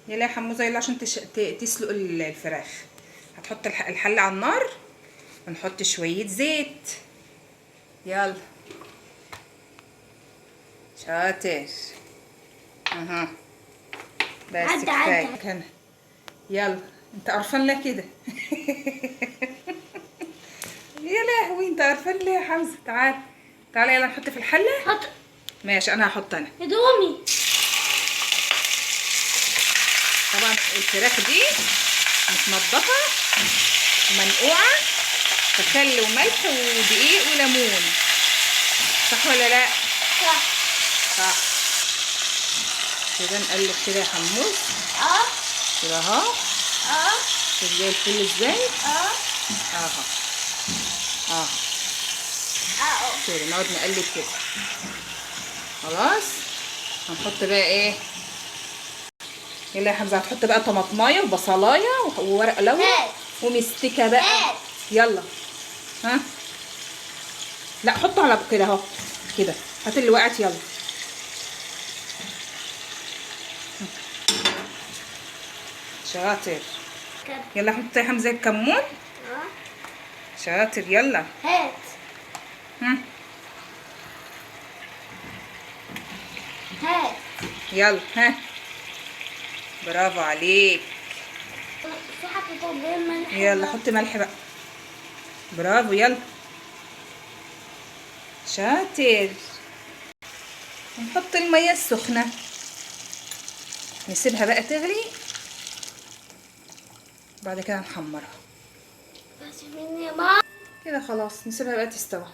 يلا يا حموزه يلا عشان تسلق الفراخ. هتحط الحله على النار ونحط شويه زيت. يلا شاطر. اها بس كفايه كان. يلا انت قرفان ليه كده؟ يا لهوي انت قرفان ليه يا حمزه؟ تعال تعال يلا نحط في الحله. حط. ماشي انا هحط انا. هدومي. طبعا الفراخ دي متنضفه ومنقوعه في خل وملح ودقيق وليمون، صح ولا لا؟ صح. صح. كده نقلب كده يا حموز. كده اهو. شوف زي الفل ازاي. اهو كده نقعد نقلب كده. خلاص هنحط بقى ايه؟ يلا يا حمزه هتحط بقى طماطمايه وبصلايه وورق لورا ومستكه بقى. يلا ها لا حطه على كده اهو كده. هات اللي وقعت. يلا شاطر. يلا حط يا حمزه الكمون. شاطر. يلا هات. هات. يلا ها برافو عليك. يلا حط ملح بقى. برافو. يلا شاطر. نحط الميه السخنه نسيبها بقى تغلي بعد كده نحمرها بس مني يا ماما. كده. خلاص نسيبها بقى تستوي.